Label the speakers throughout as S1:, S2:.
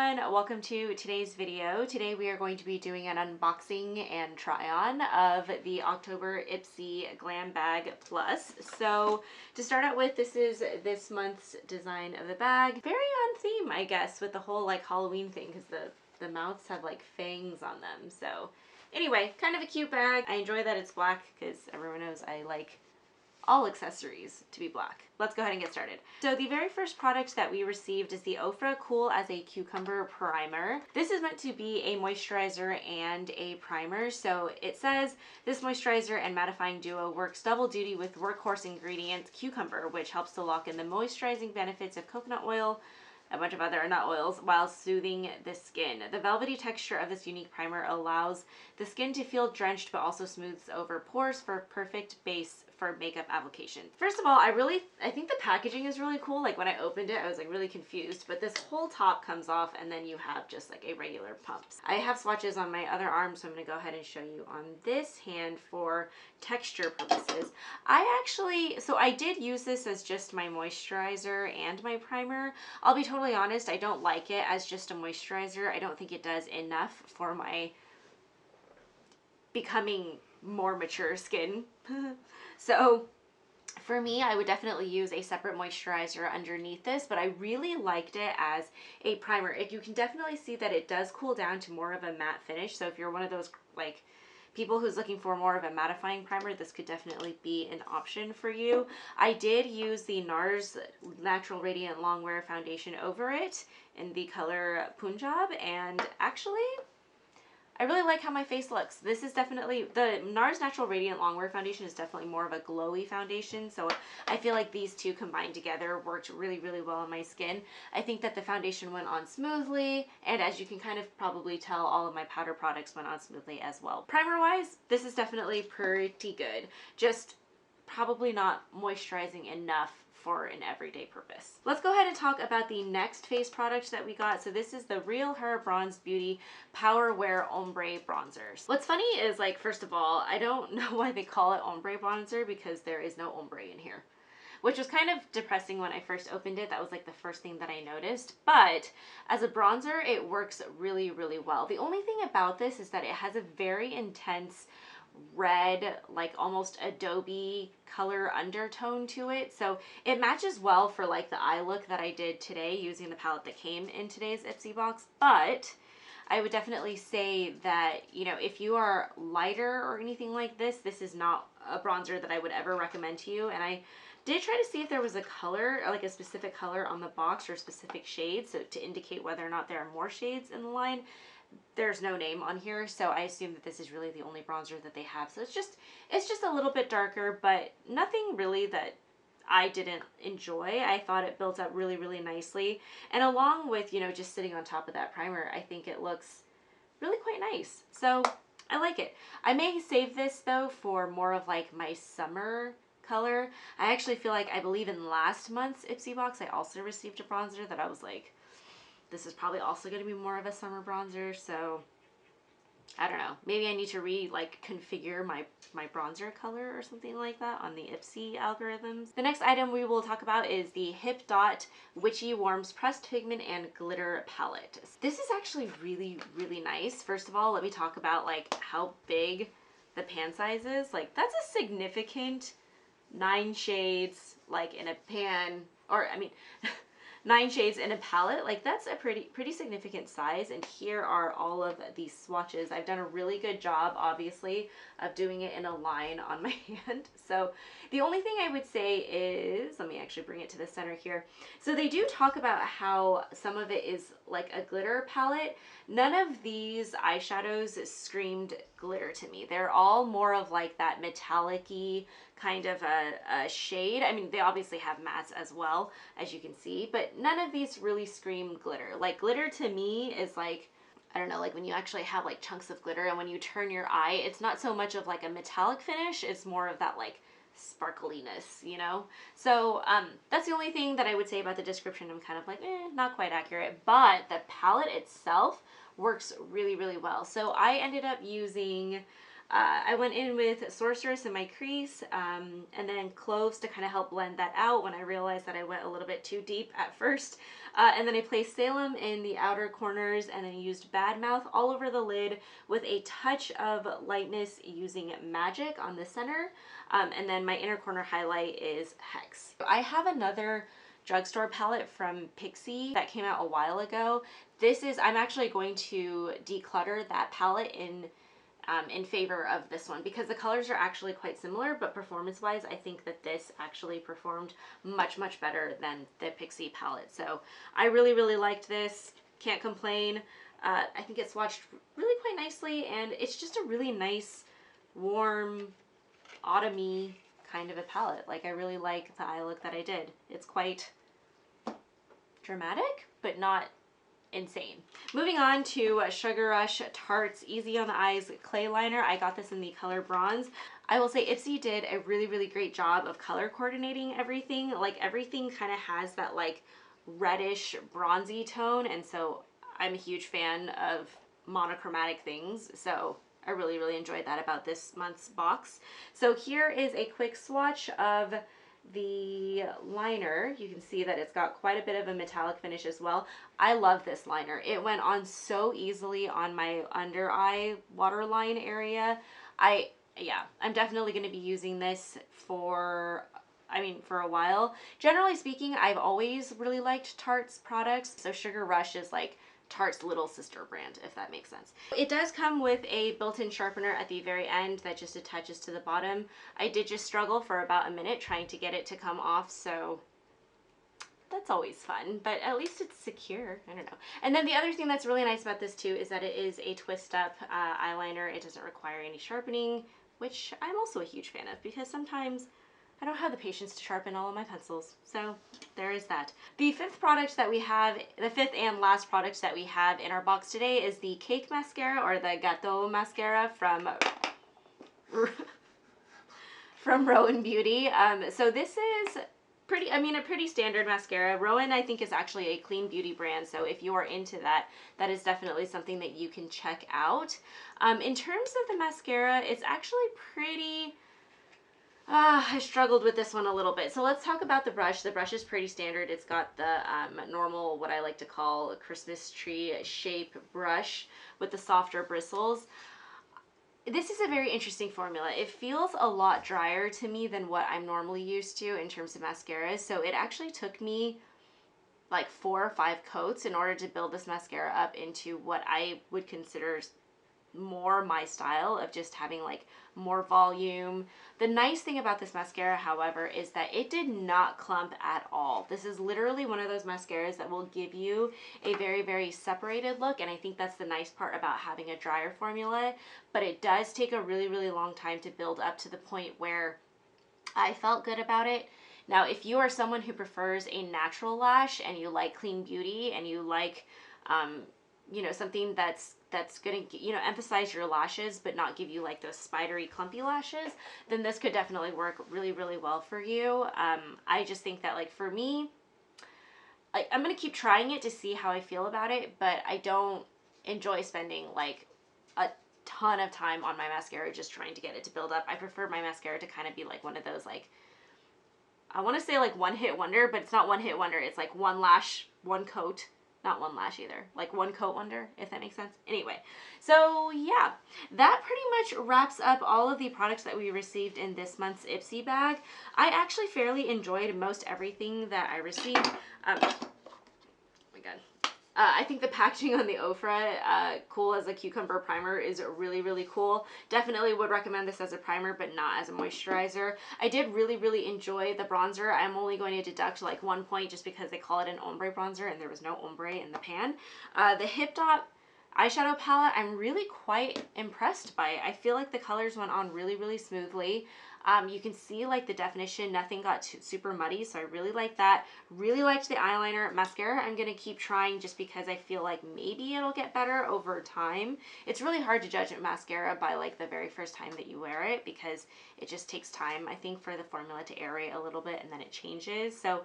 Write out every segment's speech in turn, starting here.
S1: everyone, welcome to today's video. Today we are going to be doing an unboxing and try on of the October Ipsy Glam Bag Plus. So to start out with, this is this month's design of the bag. Very on theme, I guess, with the whole like Halloween thing because the mouths have like fangs on them. So anyway, kind of a cute bag. I enjoy that it's black because everyone knows I like all accessories to be black. Let's go ahead and get started. So the very first product that we received is the Ofra Cool as a Cucumber Primer. This is meant to be a moisturizer and a primer. So it says this moisturizer and mattifying duo works double duty with workhorse ingredient cucumber, which helps to lock in the moisturizing benefits of coconut oil, a bunch of other nut oils, while soothing the skin. The velvety texture of this unique primer allows the skin to feel drenched but also smooths over pores for a perfect base for makeup application. First of all, I think the packaging is really cool. Like when I opened it, I was like really confused, but this whole top comes off and then you have just like a regular pumps. I have swatches on my other arm, so I'm gonna go ahead and show you on this hand for texture purposes. I did use this as just my moisturizer and my primer. I'll be totally honest, I don't like it as just a moisturizer. I don't think it does enough for my becoming more mature skin. So for me, I would definitely use a separate moisturizer underneath this, but I really liked it as a primer. You can definitely see that it does cool down to more of a matte finish. So if you're one of those like people who's looking for more of a mattifying primer, this could definitely be an option for you. I did use the NARS Natural Radiant Longwear Foundation over it in the color Punjab, and actually I really like how my face looks. This is definitely, the NARS Natural Radiant Longwear Foundation is definitely more of a glowy foundation, so I feel like these two combined together worked really, really well on my skin. I think that the foundation went on smoothly, and as you can kind of probably tell, all of my powder products went on smoothly as well. Primer-wise, this is definitely pretty good. Just probably not moisturizing enough for an everyday purpose. Let's go ahead and talk about the next face product that we got. So this is the Realher Bronze Beauty Power Wear Ombre Bronzers. What's funny is, like, first of all, I don't know why they call it ombre bronzer because there is no ombre in here, which was kind of depressing when I first opened it. That was like the first thing that I noticed. But as a bronzer, it works really, really well. The only thing about this is that it has a very intense red, like almost adobe color undertone to it, so it matches well for like the eye look that I did today using the palette that came in today's Ipsy box. But I would definitely say that, you know, if you are lighter or anything like this, this is not a bronzer that I would ever recommend to you. And I did try to see if there was a color, like a specific color on the box or specific shades, so to indicate whether or not there are more shades in the line. There's no name on here, so I assume that this is really the only bronzer that they have. So it's just a little bit darker, but nothing really that I didn't enjoy. I thought it built up really, really nicely. And along with, you know, just sitting on top of that primer, I think it looks really quite nice. So I like it. I may save this though for more of like my summer color. I actually feel like, I believe in last month's Ipsy box, I also received a bronzer that I was like, this is probably also going to be more of a summer bronzer, so I don't know. Maybe I need to configure my bronzer color or something like that on the Ipsy algorithms. The next item we will talk about is the Hipdot Witchy Warms Pressed Pigment and Glitter Palette. This is actually really, really nice. First of all, let me talk about like how big the pan size is. Like, that's a significant 9 shades like in a pan, or I mean 9 shades in a palette. Like, that's a pretty significant size. And here are all of these swatches. I've done a really good job, obviously, of doing it in a line on my hand. So the only thing I would say is, let me actually bring it to the center here. So they do talk about how some of it is like a glitter palette. None of these eyeshadows screamed glitter to me. They're all more of like that metallic-y kind of a shade. I mean, they obviously have mattes as well, as you can see, but none of these really scream glitter. Like, glitter to me is like, I don't know, like when you actually have like chunks of glitter and when you turn your eye, it's not so much of like a metallic finish, it's more of that like sparkliness, you know? So that's the only thing that I would say about the description. I'm kind of like, not quite accurate, but the palette itself works really, really well. So I ended up using I went in with Sorceress in my crease, and then Cloves to kind of help blend that out when I realized that I went a little bit too deep at first. And then I placed Salem in the outer corners, and then used Badmouth all over the lid with a touch of lightness using Magic on the center. And then my inner corner highlight is Hex. I have another drugstore palette from Pixie that came out a while ago. I'm actually going to declutter that palette in favor of this one because the colors are actually quite similar, but performance wise I think that this actually performed much better than the Pixie palette. So I really liked this, can't complain. I think it swatched really quite nicely, and it's just a really nice warm autumny kind of a palette. Like, I really like the eye look that I did. It's quite dramatic but not insane. Moving on to Sugar Rush Tarte's Easy on the Eyes Clay Liner. I got this in the color Bronze. I will say Ipsy did a really great job of color coordinating everything. Like, everything kind of has that like reddish bronzy tone, and so I'm a huge fan of monochromatic things, so I really enjoyed that about this month's box. So here is a quick swatch of the liner. You can see that it's got quite a bit of a metallic finish as well. I love this liner. It went on so easily on my under eye waterline area. I'm definitely going to be using this for a while. Generally speaking, I've always really liked Tarte's products, so Sugar Rush is like Tarte's little sister brand, if that makes sense. It does come with a built-in sharpener at the very end that just attaches to the bottom. I did just struggle for about a minute trying to get it to come off, so that's always fun, but at least it's secure. I don't know. And then the other thing that's really nice about this too is that it is a twist-up eyeliner. It doesn't require any sharpening, which I'm also a huge fan of because sometimes I don't have the patience to sharpen all of my pencils. So there is that. The fifth and last product that we have in our box today is the Cake Mascara, or the Gâteau Mascara from Róen Beauty. So this is a pretty standard mascara. Róen, I think, is actually a clean beauty brand, so if you are into that, that is definitely something that you can check out. In terms of the mascara, it's actually pretty... I struggled with this one a little bit. So let's talk about the brush. The brush is pretty standard. It's got the normal, what I like to call a Christmas tree shape brush with the softer bristles. This is a very interesting formula. It feels a lot drier to me than what I'm normally used to in terms of mascaras. So it actually took me like 4 or 5 coats in order to build this mascara up into what I would consider more my style of just having like more volume. The nice thing about this mascara, however, is that it did not clump at all. This is literally one of those mascaras that will give you a very separated look, and I think that's the nice part about having a drier formula, but it does take a really long time to build up to the point where I felt good about it. Now, if you are someone who prefers a natural lash and you like clean beauty and you like something that's going to, emphasize your lashes but not give you like those spidery clumpy lashes, then this could definitely work really well for you. I just think that, like, for me, like, I'm going to keep trying it to see how I feel about it, but I don't enjoy spending like a ton of time on my mascara just trying to get it to build up. I prefer my mascara to kind of be like one of those, like, I want to say like one hit wonder, but it's not one hit wonder. It's like one lash, one coat. Not one lash either, like one coat wonder, if that makes sense. Anyway, so yeah, that pretty much wraps up all of the products that we received in this month's Ipsy bag. I actually fairly enjoyed most everything that I received. Oh my god. I think the packaging on the Ofra Cool as a Cucumber Primer is really cool. Definitely would recommend this as a primer, but not as a moisturizer. I did really enjoy the bronzer. I'm only going to deduct like 1 point just because they call it an ombre bronzer and there was no ombre in the pan. The Hipdot eyeshadow palette, I'm really quite impressed by it. I feel like the colors went on really smoothly. You can see like the definition, nothing got super muddy, so I really like that. Really liked the eyeliner. Mascara I'm going to keep trying just because I feel like maybe it'll get better over time. It's really hard to judge a mascara by like the very first time that you wear it because it just takes time, I think, for the formula to aerate a little bit and then it changes. So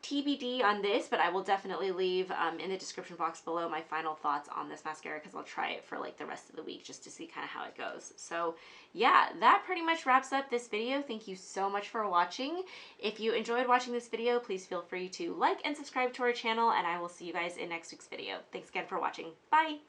S1: TBD on this, but I will definitely leave in the description box below my final thoughts on this mascara because I'll try it for like the rest of the week just to see kind of how it goes. So yeah, that pretty much wraps up this video. Thank you so much for watching. If you enjoyed watching this video, please feel free to like and subscribe to our channel, and I will see you guys in next week's video. Thanks again for watching. Bye!